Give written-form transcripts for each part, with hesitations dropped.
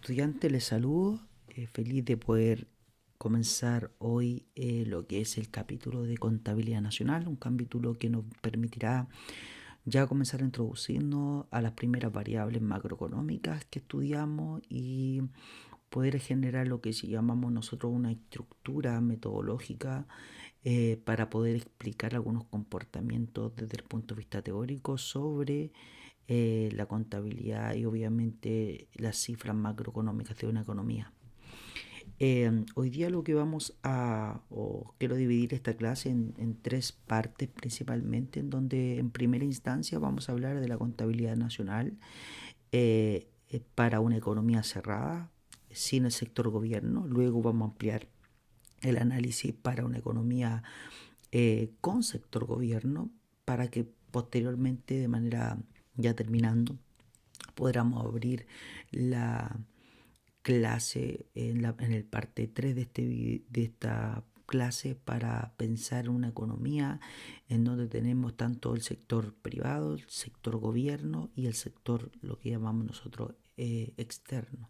estudiantes, les saludo, feliz de poder comenzar hoy lo que es el capítulo de Contabilidad Nacional, un capítulo que nos permitirá ya comenzar a introducirnos a las primeras variables macroeconómicas que estudiamos y poder generar lo que llamamos nosotros una estructura metodológica para poder explicar algunos comportamientos desde el punto de vista teórico sobre la contabilidad y obviamente las cifras macroeconómicas de una economía. Hoy día lo que o quiero dividir esta clase en tres partes principalmente, en donde en primera instancia vamos a hablar de la contabilidad nacional para una economía cerrada, sin el sector gobierno. Luego vamos a ampliar el análisis para una economía con sector gobierno, para que posteriormente, de manera ya terminando, podamos abrir la clase en el parte 3 de esta clase para pensar una economía en donde tenemos tanto el sector privado, el sector gobierno y el sector, lo que llamamos nosotros, externo.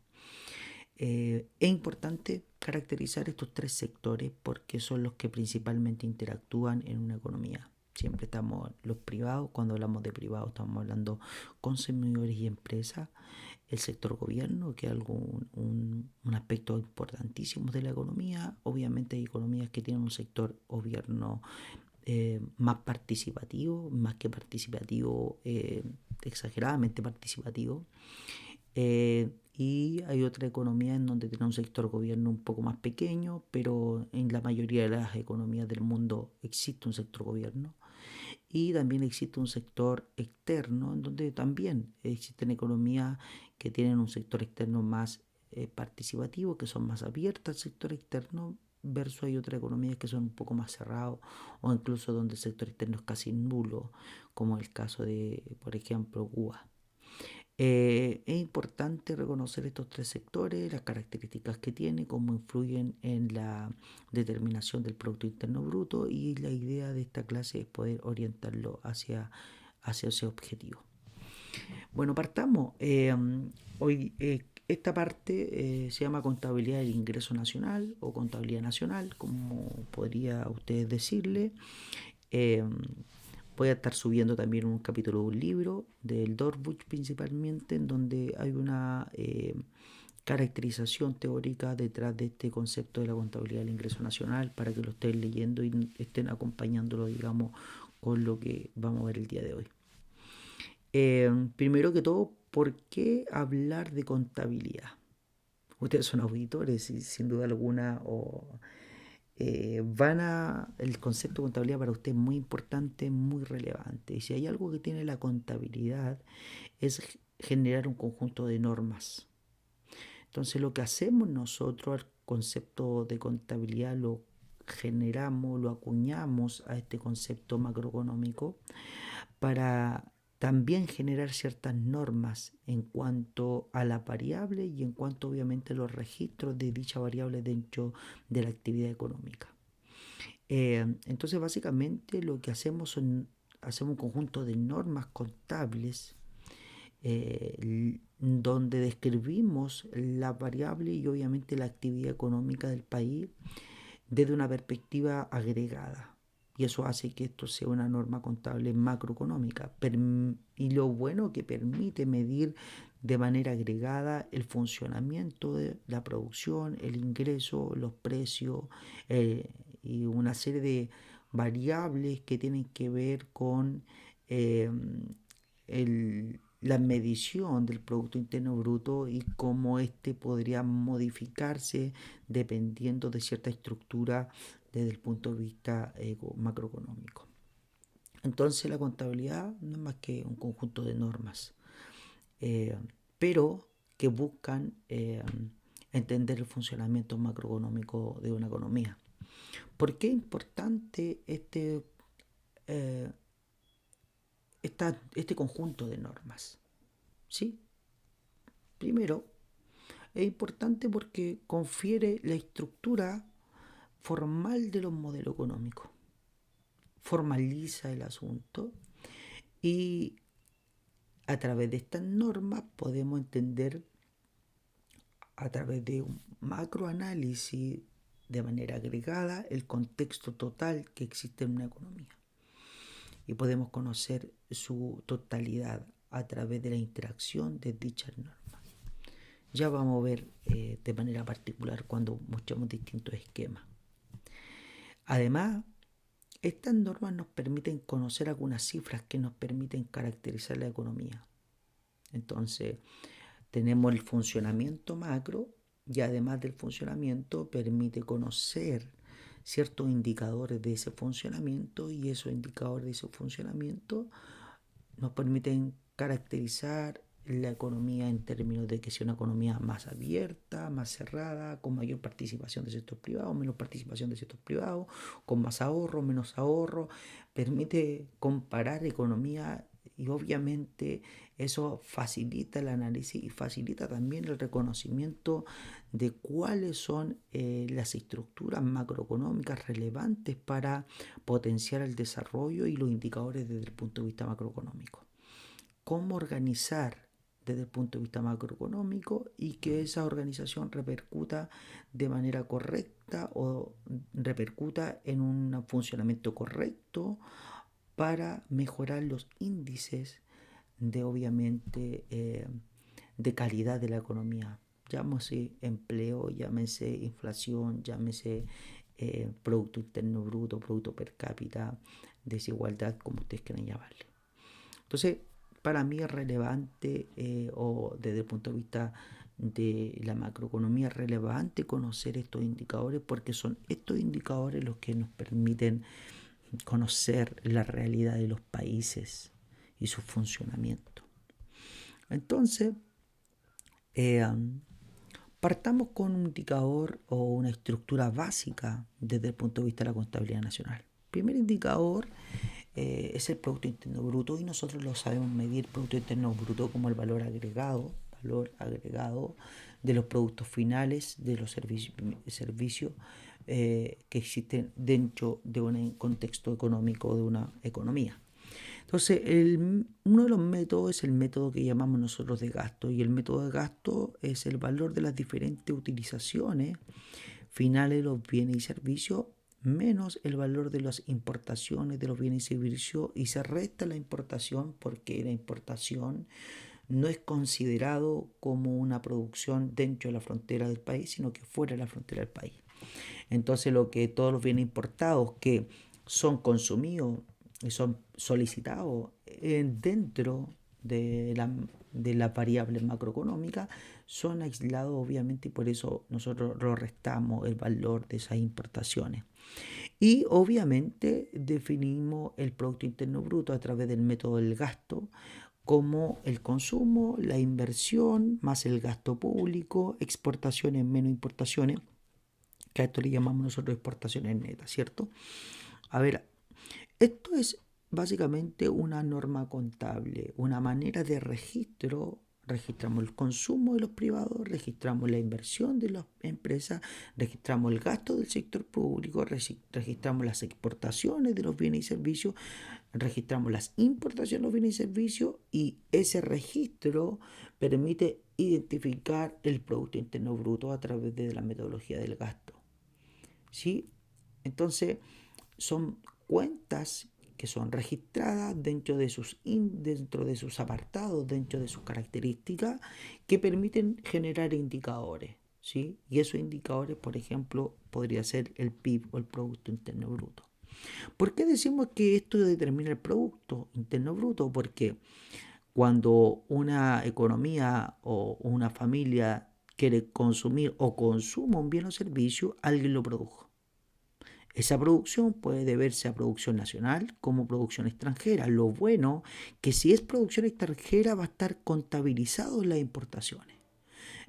Es importante caracterizar estos tres sectores porque son los que principalmente interactúan en una economía. Siempre estamos los privados, cuando hablamos de privados estamos hablando consumidores y empresas, el sector gobierno, que es un aspecto importantísimo de la economía. Obviamente hay economías que tienen un sector gobierno más participativo, más que participativo, exageradamente participativo. Y hay otra economía en donde tiene un sector gobierno un poco más pequeño, pero en la mayoría de las economías del mundo existe un sector gobierno. Y también existe un sector externo, en donde también existen economías que tienen un sector externo más participativo, que son más abiertas al sector externo, versus hay otras economías que son un poco más cerrados o incluso donde el sector externo es casi nulo, como el caso de, por ejemplo, Cuba. Es importante reconocer estos tres sectores, las características que tienen, cómo influyen en la determinación del Producto Interno Bruto, y la idea de esta clase es poder orientarlo hacia ese objetivo. Bueno, partamos. Hoy esta parte se llama contabilidad del ingreso nacional o contabilidad nacional, como podría usted decirle. Eh, Voy a estar subiendo también un capítulo de un libro del Dorbuch principalmente, en donde hay una caracterización teórica detrás de este concepto de la contabilidad del ingreso nacional, para que lo estén leyendo y estén acompañándolo, digamos, con lo que vamos a ver el día de hoy. Primero que todo, ¿por qué hablar de contabilidad? Ustedes son auditores y sin duda alguna el concepto de contabilidad para usted es muy importante, muy relevante. Y si hay algo que tiene la contabilidad es generar un conjunto de normas. Entonces lo que hacemos nosotros al concepto de contabilidad lo generamos, lo acuñamos a este concepto macroeconómico para también generar ciertas normas en cuanto a la variable y en cuanto obviamente a los registros de dicha variable dentro de la actividad económica. Entonces básicamente lo que hacemos un conjunto de normas contables donde describimos la variable y obviamente la actividad económica del país desde una perspectiva agregada. Y eso hace que esto sea una norma contable macroeconómica. Y lo bueno que permite medir de manera agregada el funcionamiento de la producción, el ingreso, los precios y una serie de variables que tienen que ver con eh, la medición del Producto Interno Bruto y cómo éste podría modificarse dependiendo de cierta estructura desde el punto de vista macroeconómico. Entonces la contabilidad no es más que un conjunto de normas, eh, pero que buscan entender el funcionamiento macroeconómico de una economía. ¿Por qué es importante eh, este conjunto de normas? ¿Sí? Primero, es importante porque confiere la estructura formal de los modelos económicos, formaliza el asunto y a través de estas normas podemos entender a través de un macroanálisis de manera agregada el contexto total que existe en una economía. Y podemos conocer su totalidad a través de la interacción de dichas normas. Ya vamos a ver de manera particular cuando mostremos distintos esquemas. Además, estas normas nos permiten conocer algunas cifras que nos permiten caracterizar la economía. Entonces, tenemos el funcionamiento macro y además del funcionamiento permite conocer ciertos indicadores de ese funcionamiento y esos indicadores de ese funcionamiento nos permiten caracterizar la economía en términos de que sea una economía más abierta, más cerrada, con mayor participación del sector privado, menos participación del sector privado, con más ahorro, menos ahorro. Permite comparar economía y obviamente eso facilita el análisis y facilita también el reconocimiento de cuáles son las estructuras macroeconómicas relevantes para potenciar el desarrollo y los indicadores desde el punto de vista macroeconómico. Cómo organizar desde el punto de vista macroeconómico y que esa organización repercuta de manera correcta o repercuta en un funcionamiento correcto para mejorar los índices de obviamente de calidad de la economía. Llámese empleo, llámese inflación, llámese Producto Interno Bruto, Producto Per Cápita, desigualdad, como ustedes quieran llamarle. Entonces, para mí es relevante, o desde el punto de vista de la macroeconomía, es relevante conocer estos indicadores porque son estos indicadores los que nos permiten conocer la realidad de los países y su funcionamiento. Entonces, partamos con un indicador o una estructura básica desde el punto de vista de la contabilidad nacional. El primer indicador es el Producto Interno Bruto y nosotros lo sabemos medir Producto Interno Bruto como el valor agregado de los productos finales de los servicios que existen dentro de un contexto económico de una economía. Entonces, uno de los métodos es el método que llamamos nosotros de gasto y el método de gasto es el valor de las diferentes utilizaciones finales de los bienes y servicios menos el valor de las importaciones de los bienes y servicios y se resta la importación porque la importación no es considerado como una producción dentro de la frontera del país, sino que fuera de la frontera del país. Entonces todos los bienes importados que son consumidos y son solicitados dentro de las variables macroeconómicas son aislados obviamente y por eso nosotros lo restamos el valor de esas importaciones. Y obviamente definimos el Producto Interno Bruto a través del método del gasto como el consumo, la inversión, más el gasto público, exportaciones menos importaciones, que a esto le llamamos nosotros exportaciones netas, ¿cierto? A ver, esto es básicamente una norma contable, una manera de registro. Registramos el consumo de los privados, registramos la inversión de las empresas, registramos el gasto del sector público, registramos las exportaciones de los bienes y servicios, registramos las importaciones de los bienes y servicios y ese registro permite identificar el Producto Interno Bruto a través de la metodología del gasto. ¿Sí? Entonces, son cuentas que son registradas dentro de sus apartados, dentro de sus características, que permiten generar indicadores, ¿sí? Y esos indicadores, por ejemplo, podría ser el PIB o el Producto Interno Bruto. ¿Por qué decimos que esto determina el Producto Interno Bruto? Porque cuando una economía o una familia quiere consumir o consuma un bien o servicio, alguien lo produjo. Esa producción puede deberse a producción nacional como producción extranjera. Lo bueno que si es producción extranjera va a estar contabilizado en las importaciones.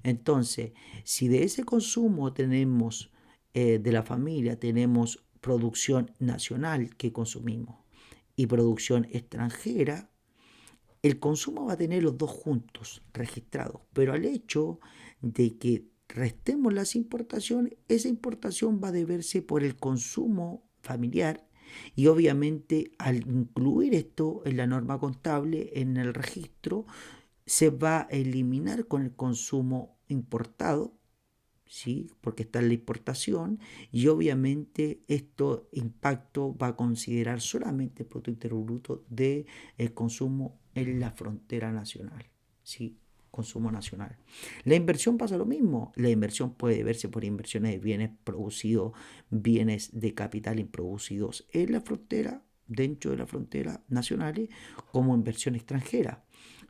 Entonces, si de ese consumo tenemos, de la familia, tenemos producción nacional que consumimos y producción extranjera, el consumo va a tener los dos juntos registrados, pero al hecho de que restemos las importaciones, esa importación va a deberse por el consumo familiar y obviamente al incluir esto en la norma contable, en el registro, se va a eliminar con el consumo importado ¿sí? Porque está en la importación y obviamente esto impacto va a considerar solamente el Producto Interno Bruto del consumo en la frontera nacional, ¿sí? Consumo nacional. La inversión pasa lo mismo. La inversión puede verse por inversiones de bienes producidos, bienes de capital improducidos en la frontera, dentro de la frontera nacionales, como inversión extranjera.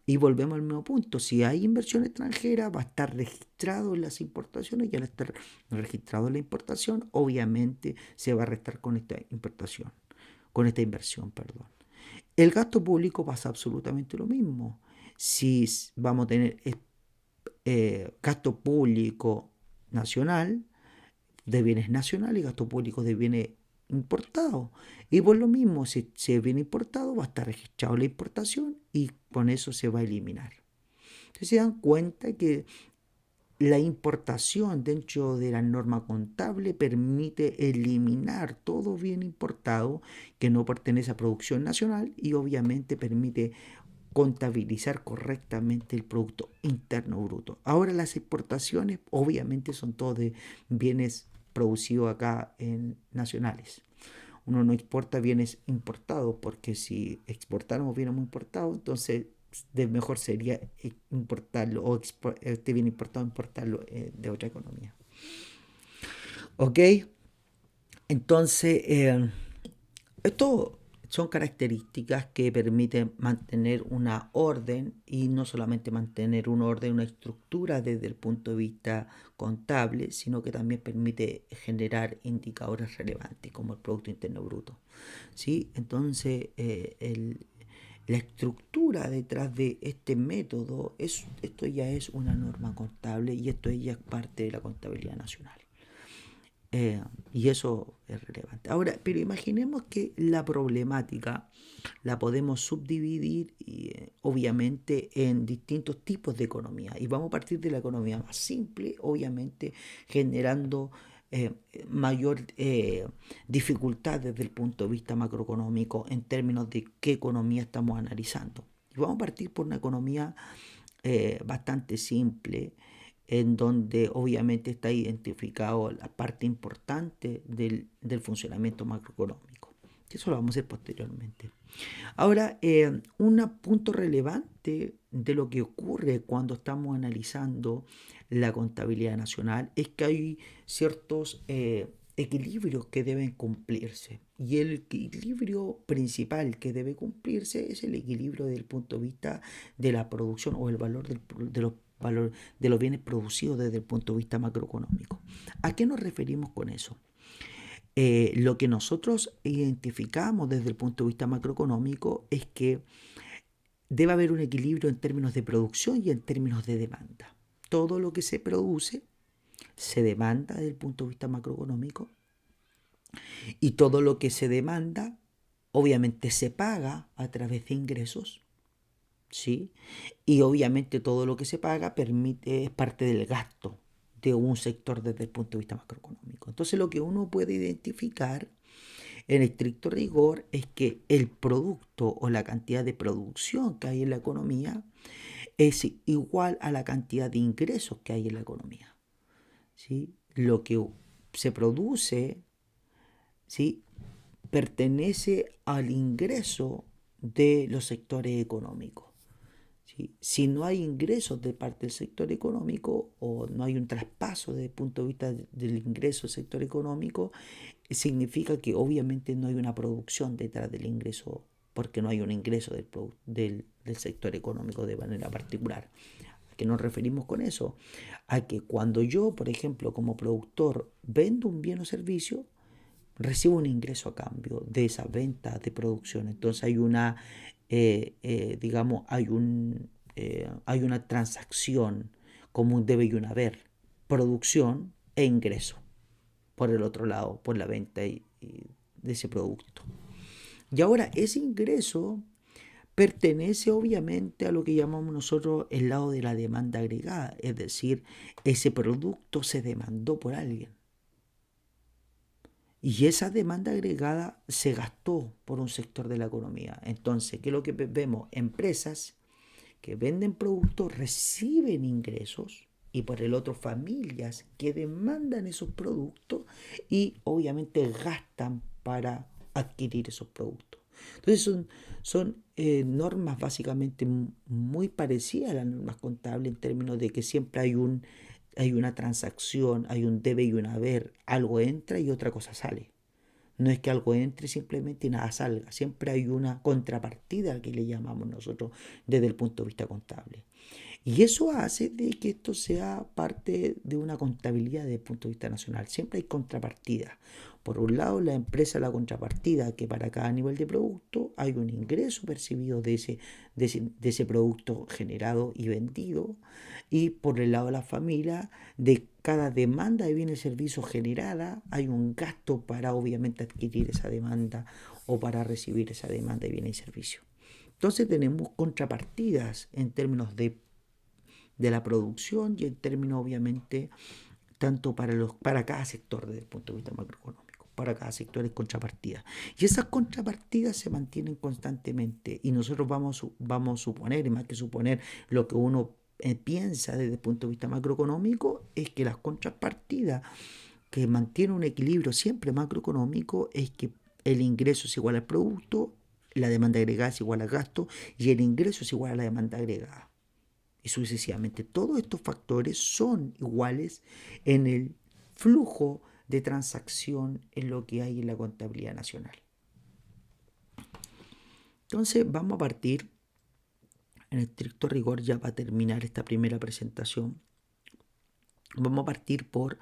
Y volvemos al mismo punto, si hay inversión extranjera va a estar registrado en las importaciones y al estar registrado en la importación obviamente se va a restar con esta importación, con esta inversión, perdón. El gasto público pasa absolutamente lo mismo. Si vamos a tener gasto público nacional, de bienes nacionales y gasto público de bienes importados. Y por lo mismo, si es bien importado, va a estar registrado la importación y con eso se va a eliminar. Entonces se dan cuenta que la importación dentro de la norma contable permite eliminar todo bien importado que no pertenece a producción nacional y obviamente permite contabilizar correctamente el Producto Interno Bruto. Ahora las exportaciones obviamente son todos de bienes producidos acá en nacionales. Uno no exporta bienes importados porque si exportáramos bienes importados, entonces de mejor sería importarlo o este bien importado importarlo de otra economía. ¿Ok? Entonces, esto son características que permiten mantener una orden y no solamente mantener un orden, una estructura desde el punto de vista contable, sino que también permite generar indicadores relevantes como el Producto Interno Bruto. ¿Sí? Entonces, la estructura detrás de este método, esto ya es una norma contable y esto ya es parte de la contabilidad nacional. Y eso es relevante. Ahora, pero imaginemos que la problemática la podemos subdividir obviamente en distintos tipos de economía. Y vamos a partir de la economía más simple, obviamente generando eh, mayor dificultad desde el punto de vista macroeconómico en términos de qué economía estamos analizando. Y vamos a partir por una economía bastante simple, en donde obviamente está identificado la parte importante del funcionamiento macroeconómico. Eso lo vamos a hacer posteriormente. Ahora, un punto relevante de lo que ocurre cuando estamos analizando la contabilidad nacional es que hay ciertos equilibrios que deben cumplirse. Y el equilibrio principal que debe cumplirse es el equilibrio desde el punto de vista de la producción o el valor de los bienes producidos desde el punto de vista macroeconómico. ¿A qué nos referimos con eso? Lo que nosotros identificamos desde el punto de vista macroeconómico es que debe haber un equilibrio en términos de producción y en términos de demanda. Todo lo que se produce se demanda desde el punto de vista macroeconómico y todo lo que se demanda obviamente se paga a través de ingresos, ¿sí? Y obviamente todo lo que se paga es parte del gasto de un sector desde el punto de vista macroeconómico. Entonces lo que uno puede identificar en estricto rigor es que el producto o la cantidad de producción que hay en la economía es igual a la cantidad de ingresos que hay en la economía. ¿Sí? Lo que se produce, ¿sí?, pertenece al ingreso de los sectores económicos. ¿Sí? Si no hay ingresos de parte del sector económico o no hay un traspaso desde el punto de vista del ingreso del sector económico, significa que obviamente no hay una producción detrás del ingreso, porque no hay un ingreso del sector económico de manera particular. ¿A qué nos referimos con eso? A que cuando yo, por ejemplo, como productor, vendo un bien o servicio, recibo un ingreso a cambio de esa venta de producción. Entonces hay una, digamos, hay una transacción como debe y un haber, producción e ingreso por el otro lado, por la venta de ese producto. Y ahora ese ingreso pertenece obviamente a lo que llamamos nosotros el lado de la demanda agregada, es decir, ese producto se demandó por alguien. Y esa demanda agregada se gastó por un sector de la economía. Entonces, ¿qué es lo que vemos? Empresas que venden productos reciben ingresos, y por el otro familias que demandan esos productos y obviamente gastan para adquirir esos productos. Entonces son normas básicamente muy parecidas a las normas contables en términos de que siempre hay una transacción, hay un debe y un haber, algo entra y otra cosa sale. No es que algo entre simplemente y nada salga. Siempre hay una contrapartida que le llamamos nosotros desde el punto de vista contable. Y eso hace de que esto sea parte de una contabilidad desde el punto de vista nacional. Siempre hay contrapartidas. Por un lado, la empresa la contrapartida, que para cada nivel de producto hay un ingreso percibido de ese producto generado y vendido. Y por el lado de la familia, de cada demanda de bienes y servicios generada, hay un gasto para obviamente adquirir esa demanda o para recibir esa demanda de bienes y servicios. Entonces tenemos contrapartidas en términos de la producción y en términos obviamente tanto para cada sector desde el punto de vista macroeconómico. Para cada sector hay contrapartidas. Y esas contrapartidas se mantienen constantemente. Y nosotros vamos a suponer, y más que suponer, lo que uno piensa desde el punto de vista macroeconómico es que las contrapartidas que mantienen un equilibrio siempre macroeconómico es que el ingreso es igual al producto, la demanda agregada es igual al gasto y el ingreso es igual a la demanda agregada y sucesivamente. Todos estos factores son iguales en el flujo de transacción en lo que hay en la contabilidad nacional. Entonces vamos a partir, en estricto rigor, ya para terminar esta primera presentación, vamos a partir por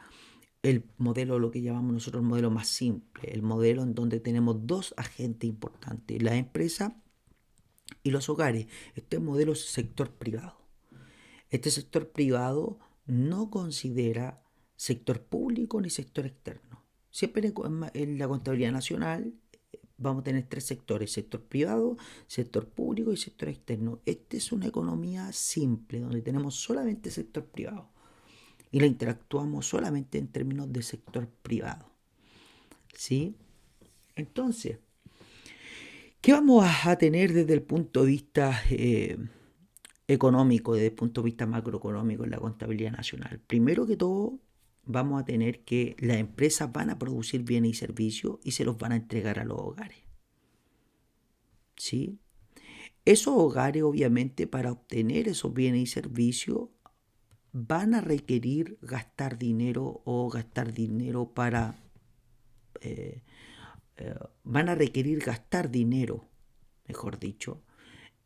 el modelo, lo que llamamos nosotros el modelo más simple, el modelo en donde tenemos dos agentes importantes, la empresa y los hogares. Este modelo es sector privado. Este sector privado no considera sector público ni sector externo. Siempre en la contabilidad nacional vamos a tener tres sectores: sector privado, sector público y sector externo. Esta es una economía simple donde tenemos solamente sector privado y la interactuamos solamente en términos de sector privado. ¿Sí? Entonces, ¿qué vamos a tener desde el punto de vista económico, desde el punto de vista macroeconómico en la contabilidad nacional? Primero que todo, vamos a tener que las empresas van a producir bienes y servicios y se los van a entregar a los hogares. ¿Sí? Esos hogares, obviamente, para obtener esos bienes y servicios, van a requerir gastar dinero o gastar dinero para... eh, van a requerir gastar dinero, mejor dicho,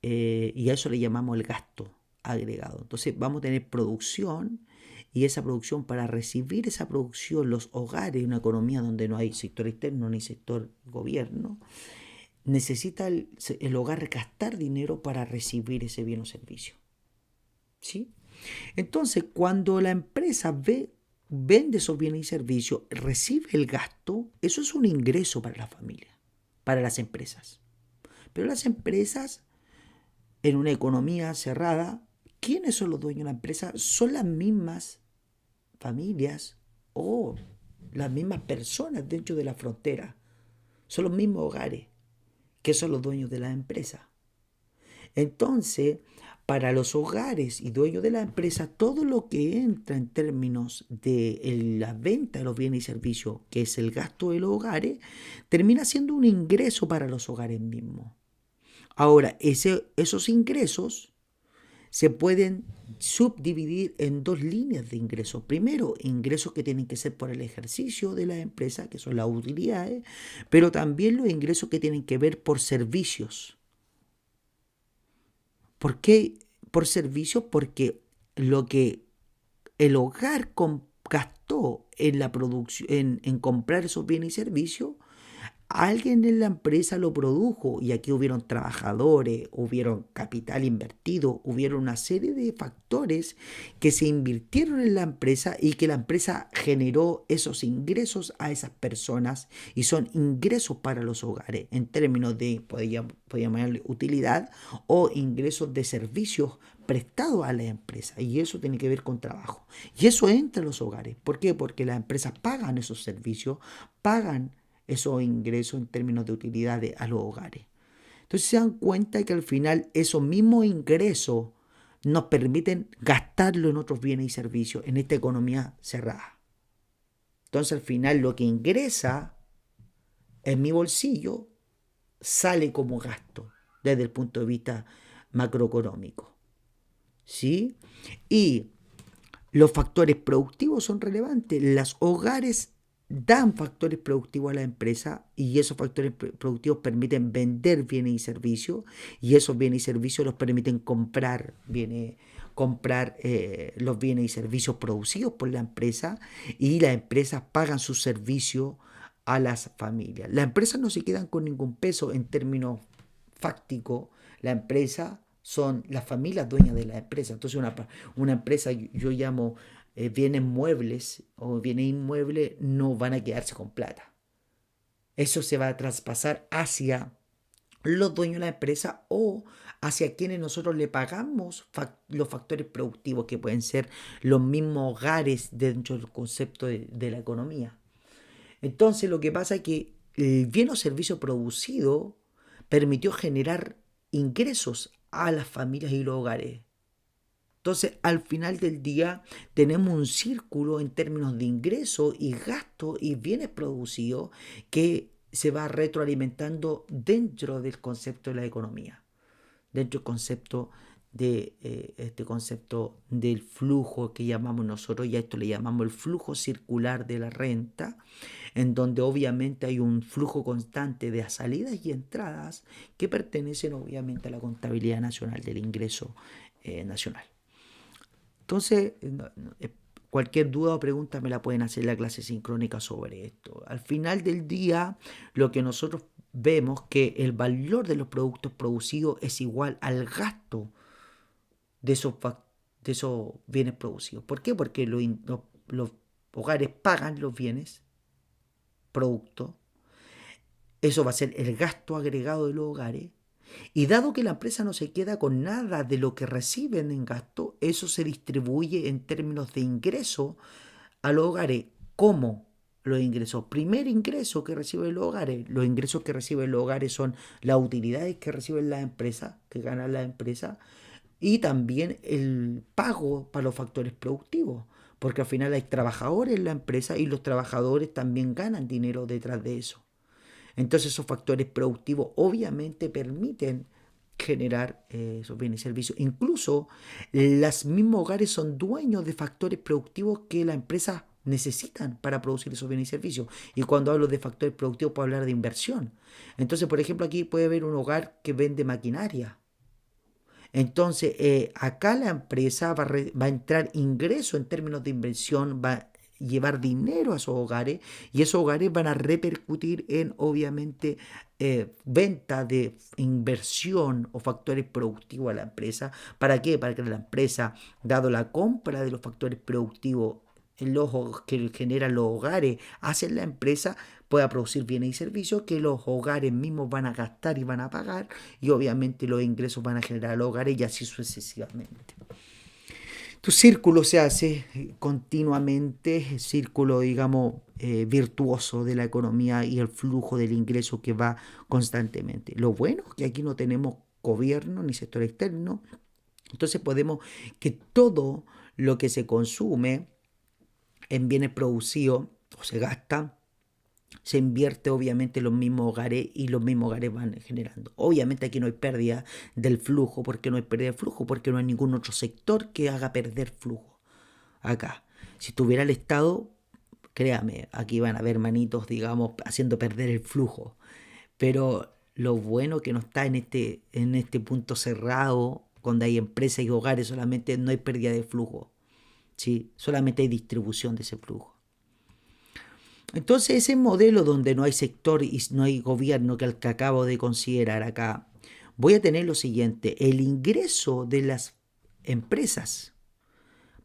y a eso le llamamos el gasto agregado. Entonces vamos a tener producción y esa producción, para recibir esa producción, los hogares, una economía donde no hay sector externo ni sector gobierno, necesita el hogar gastar dinero para recibir ese bien o servicio. ¿Sí? Entonces, cuando la empresa vende esos bienes y servicios, recibe el gasto, eso es un ingreso para la familia, para las empresas. Pero las empresas, en una economía cerrada, ¿quiénes son los dueños de la empresa? Son las mismas familias o las mismas personas dentro de la frontera. Son los mismos hogares que son los dueños de la empresa. Entonces, para los hogares y dueños de la empresa, todo lo que entra en términos de la venta de los bienes y servicios, que es el gasto de los hogares, termina siendo un ingreso para los hogares mismos. Ahora, esos ingresos se pueden subdividir en dos líneas de ingresos. Primero, ingresos que tienen que ser por el ejercicio de la empresa, que son las utilidades, pero también los ingresos que tienen que ver por servicios. ¿Por qué por servicios? Porque lo que el hogar gastó en la producción, en comprar esos bienes y servicios, alguien en la empresa lo produjo y aquí hubieron trabajadores, hubieron capital invertido, hubieron una serie de factores que se invirtieron en la empresa y que la empresa generó esos ingresos a esas personas y son ingresos para los hogares en términos de, podríamos llamarle utilidad o ingresos de servicios prestados a la empresa, y eso tiene que ver con trabajo y eso entra a los hogares. ¿Por qué? Porque las empresas pagan esos servicios, pagan esos ingresos en términos de utilidades a los hogares. Entonces se dan cuenta que al final esos mismos ingresos nos permiten gastarlo en otros bienes y servicios en esta economía cerrada. Entonces al final lo que ingresa en mi bolsillo sale como gasto desde el punto de vista macroeconómico. ¿Sí? Y los factores productivos son relevantes. Los hogares dan factores productivos a la empresa y esos factores productivos permiten vender bienes y servicios y esos bienes y servicios los permiten comprar los bienes y servicios producidos por la empresa y las empresas pagan sus servicios a las familias. Las empresas no se quedan con ningún peso en términos fácticos. La empresa son las familias dueñas de la empresa. Entonces una empresa, yo llamo bienes muebles o bienes inmuebles, no van a quedarse con plata. Eso se va a traspasar hacia los dueños de la empresa o hacia quienes nosotros le pagamos los factores productivos que pueden ser los mismos hogares dentro del concepto de la economía. Entonces lo que pasa es que el bien o servicio producido permitió generar ingresos a las familias y los hogares. Entonces, al final del día, tenemos un círculo en términos de ingresos y gastos y bienes producidos que se va retroalimentando dentro del concepto de la economía, dentro del concepto de este concepto del flujo que llamamos nosotros, y a esto le llamamos el flujo circular de la renta, en donde obviamente hay un flujo constante de salidas y entradas que pertenecen obviamente a la contabilidad nacional del ingreso nacional. Entonces, cualquier duda o pregunta me la pueden hacer en la clase sincrónica sobre esto. Al final del día, lo que nosotros vemos que el valor de los productos producidos es igual al gasto de esos bienes producidos. ¿Por qué? Porque los hogares pagan los bienes, productos. Eso va a ser el gasto agregado de los hogares. Y dado que la empresa no se queda con nada de lo que reciben en gasto, eso se distribuye en términos de ingreso a los hogares. ¿Cómo los ingresos? Primer ingreso que reciben los hogares. Los ingresos que reciben los hogares son las utilidades que reciben las empresas, que ganan las empresas, y también el pago para los factores productivos. Porque al final hay trabajadores en la empresa y los trabajadores también ganan dinero detrás de eso. Entonces esos factores productivos obviamente permiten generar esos bienes y servicios. Incluso los mismos hogares son dueños de factores productivos que la empresa necesitan para producir esos bienes y servicios. Y cuando hablo de factores productivos puedo hablar de inversión. Entonces, por ejemplo, aquí puede haber un hogar que vende maquinaria. Entonces, acá la empresa va a entrar ingreso en términos de inversión, va a llevar dinero a esos hogares y esos hogares van a repercutir en, obviamente, venta de inversión o factores productivos a la empresa. ¿Para qué? Para que la empresa, dado la compra de los factores productivos que generan los hogares hacia la empresa, pueda producir bienes y servicios que los hogares mismos van a gastar y van a pagar y obviamente los ingresos van a generar a los hogares y así sucesivamente. Tu círculo se hace continuamente, círculo, digamos, virtuoso de la economía y el flujo del ingreso que va constantemente. Lo bueno es que aquí no tenemos gobierno ni sector externo, entonces podemos que todo lo que se consume en bienes producidos o se gasta, se invierte obviamente en los mismos hogares y los mismos hogares van generando. Obviamente aquí no hay pérdida del flujo, porque no hay pérdida de flujo, porque no hay ningún otro sector que haga perder flujo. Acá, si tuviera el Estado, créame, aquí van a haber manitos, digamos, haciendo perder el flujo. Pero lo bueno que no está en este punto cerrado, donde hay empresas y hogares, solamente no hay pérdida de flujo. ¿Sí? Solamente hay distribución de ese flujo. Entonces ese modelo donde no hay sector y no hay gobierno que acabo de considerar acá, voy a tener lo siguiente, el ingreso de las empresas,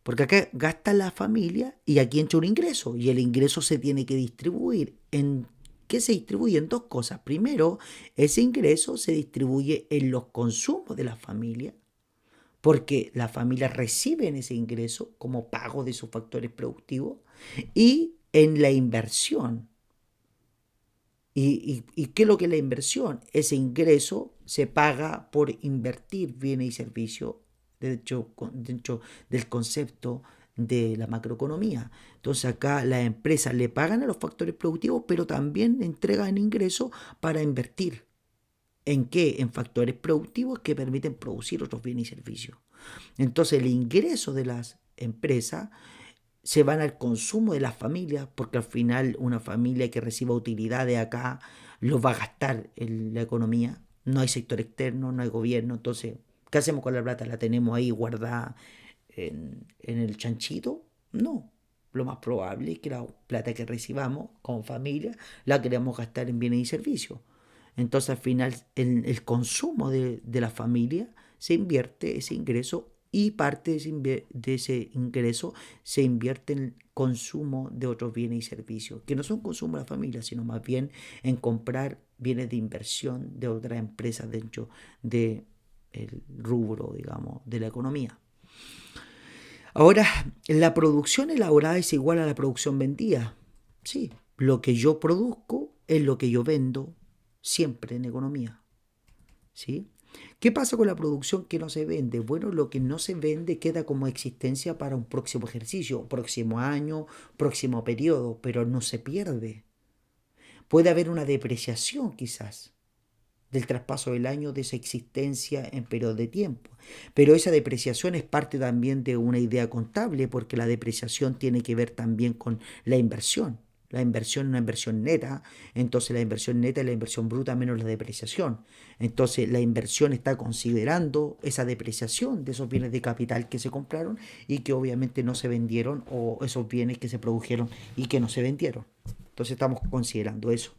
porque acá gasta la familia y aquí entra un ingreso y el ingreso se tiene que distribuir. ¿En qué se distribuye? En dos cosas. Primero, ese ingreso se distribuye en los consumos de la familia, porque las familias reciben ese ingreso como pago de sus factores productivos y en la inversión. ¿Y qué es lo que es la inversión? Ese ingreso se paga por invertir bienes y servicios dentro del concepto de la macroeconomía. Entonces acá las empresas le pagan a los factores productivos, pero también entregan ingresos para invertir. ¿En qué? En factores productivos que permiten producir otros bienes y servicios. Entonces el ingreso de las empresas se van al consumo de las familias, porque al final una familia que reciba utilidades acá los va a gastar en la economía. No hay sector externo, no hay gobierno. Entonces, ¿qué hacemos con la plata? ¿La tenemos ahí guardada en el chanchito? No. Lo más probable es que la plata que recibamos como familia la queremos gastar en bienes y servicios. Entonces al final el consumo de la familia se invierte ese ingreso y parte de ese ingreso se invierte en el consumo de otros bienes y servicios, que no son consumo de la familia, sino más bien en comprar bienes de inversión de otras empresas dentro del rubro, digamos, de la economía. Ahora, la producción elaborada es igual a la producción vendida. Sí, lo que yo produzco es lo que yo vendo siempre en economía. ¿Sí? ¿Qué pasa con la producción que no se vende? Bueno, lo que no se vende queda como existencia para un próximo ejercicio, próximo año, próximo periodo, pero no se pierde. Puede haber una depreciación quizás del traspaso del año de esa existencia en periodo de tiempo. Pero esa depreciación es parte también de una idea contable, porque la depreciación tiene que ver también con la inversión. La inversión es una inversión neta, entonces la inversión neta es la inversión bruta menos la depreciación. Entonces la inversión está considerando esa depreciación de esos bienes de capital que se compraron y que obviamente no se vendieron, o esos bienes que se produjeron y que no se vendieron. Entonces estamos considerando eso.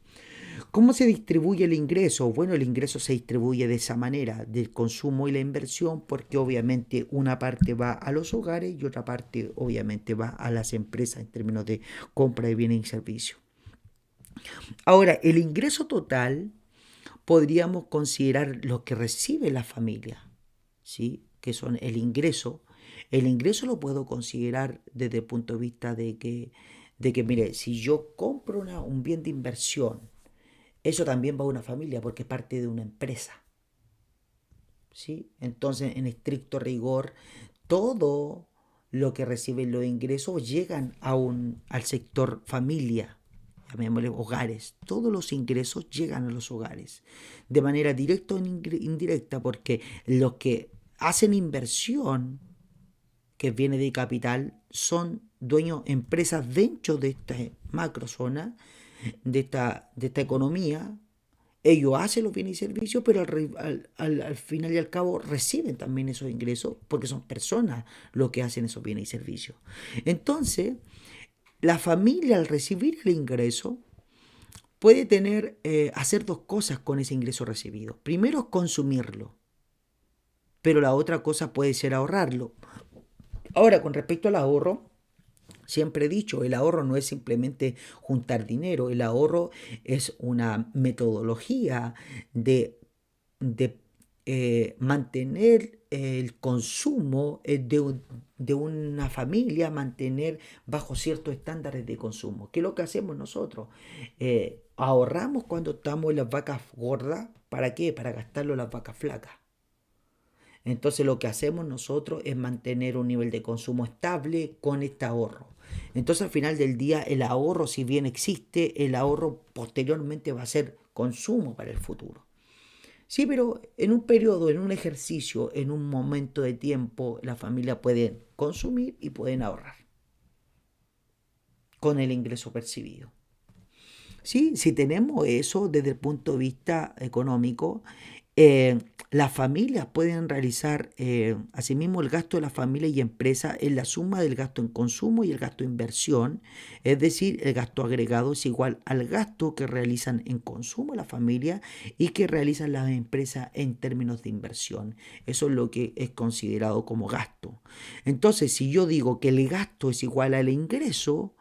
¿Cómo se distribuye el ingreso? Bueno, el ingreso se distribuye de esa manera, del consumo y la inversión, porque obviamente una parte va a los hogares y otra parte obviamente va a las empresas en términos de compra de bienes y servicios. Ahora, el ingreso total podríamos considerar lo que recibe la familia, ¿sí? Que son el ingreso. El ingreso lo puedo considerar desde el punto de vista de que mire, si yo compro un bien de inversión, eso también va a una familia porque es parte de una empresa. ¿Sí? Entonces, en estricto rigor, todo lo que reciben los ingresos llegan al sector familia, llamémosle hogares. Todos los ingresos llegan a los hogares de manera directa o indirecta, porque los que hacen inversión que viene de capital son dueños empresas dentro de esta macrozona, de esta economía. Ellos hacen los bienes y servicios, pero al final y al cabo reciben también esos ingresos porque son personas los que hacen esos bienes y servicios. Entonces, la familia al recibir el ingreso puede hacer dos cosas con ese ingreso recibido. Primero es consumirlo, pero la otra cosa puede ser ahorrarlo. Ahora, con respecto al ahorro, siempre he dicho, el ahorro no es simplemente juntar dinero, el ahorro es una metodología de mantener el consumo de una familia, mantener bajo ciertos estándares de consumo. ¿Qué es lo que hacemos nosotros? Ahorramos cuando estamos en las vacas gordas. ¿Para qué? Para gastarlo en las vacas flacas. Entonces lo que hacemos nosotros es mantener un nivel de consumo estable con este ahorro. Entonces al final del día el ahorro, si bien existe, el ahorro posteriormente va a ser consumo para el futuro. Sí, pero en un periodo, en un ejercicio, en un momento de tiempo, la familia puede consumir y pueden ahorrar con el ingreso percibido. Sí, si tenemos eso desde el punto de vista económico, eh, las familias pueden realizar asimismo el gasto de la familia y empresa es la suma del gasto en consumo y el gasto en inversión, es decir, el gasto agregado es igual al gasto que realizan en consumo la familia y que realizan las empresas en términos de inversión. Eso es lo que es considerado como gasto. Entonces, si yo digo que el gasto es igual al ingreso,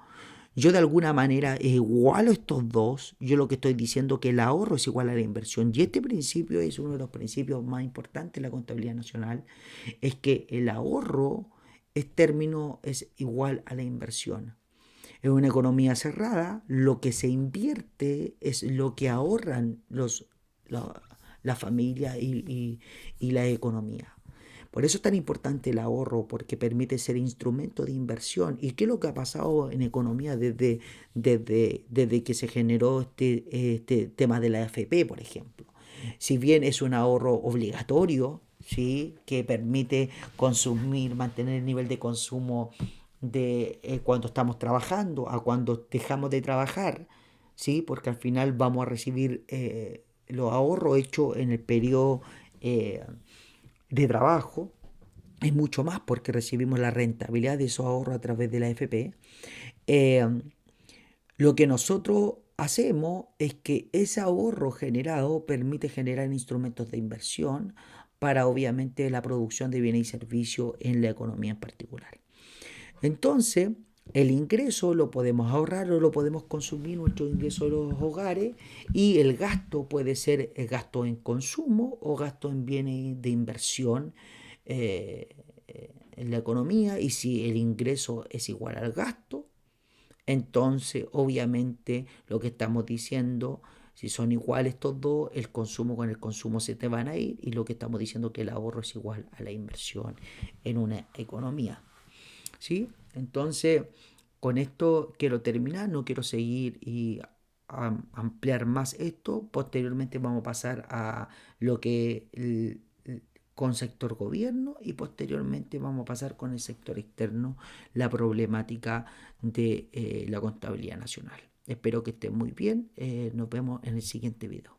yo de alguna manera igualo estos dos. Yo lo que estoy diciendo es que el ahorro es igual a la inversión. Y este principio es uno de los principios más importantes de la contabilidad nacional. Es que el ahorro es igual a la inversión. En una economía cerrada, lo que se invierte es lo que ahorran la familia y la economía. Por eso es tan importante el ahorro, porque permite ser instrumento de inversión. ¿Y qué es lo que ha pasado en economía desde que se generó este tema de la AFP, por ejemplo? Si bien es un ahorro obligatorio, ¿sí? Que permite consumir, mantener el nivel de consumo de cuando estamos trabajando a cuando dejamos de trabajar, ¿sí? Porque al final vamos a recibir los ahorros hechos en el periodo eh, de trabajo. Es mucho más porque recibimos la rentabilidad de esos ahorros a través de la AFP. Eh, lo que nosotros hacemos es que ese ahorro generado permite generar instrumentos de inversión para obviamente la producción de bienes y servicios en la economía en particular. Entonces, el ingreso lo podemos ahorrar o lo podemos consumir, nuestro ingreso de los hogares, y el gasto puede ser el gasto en consumo o gasto en bienes de inversión eh, en la economía. Y si el ingreso es igual al gasto, entonces obviamente lo que estamos diciendo, si son iguales estos dos, el consumo con el consumo se te van a ir, y lo que estamos diciendo que el ahorro es igual a la inversión en una economía. ¿Sí? Entonces, con esto quiero terminar, no quiero seguir y ampliar más esto. Posteriormente vamos a pasar a lo que con sector gobierno, y posteriormente vamos a pasar con el sector externo, la problemática de la contabilidad nacional. Espero que estén muy bien. Nos vemos en el siguiente video.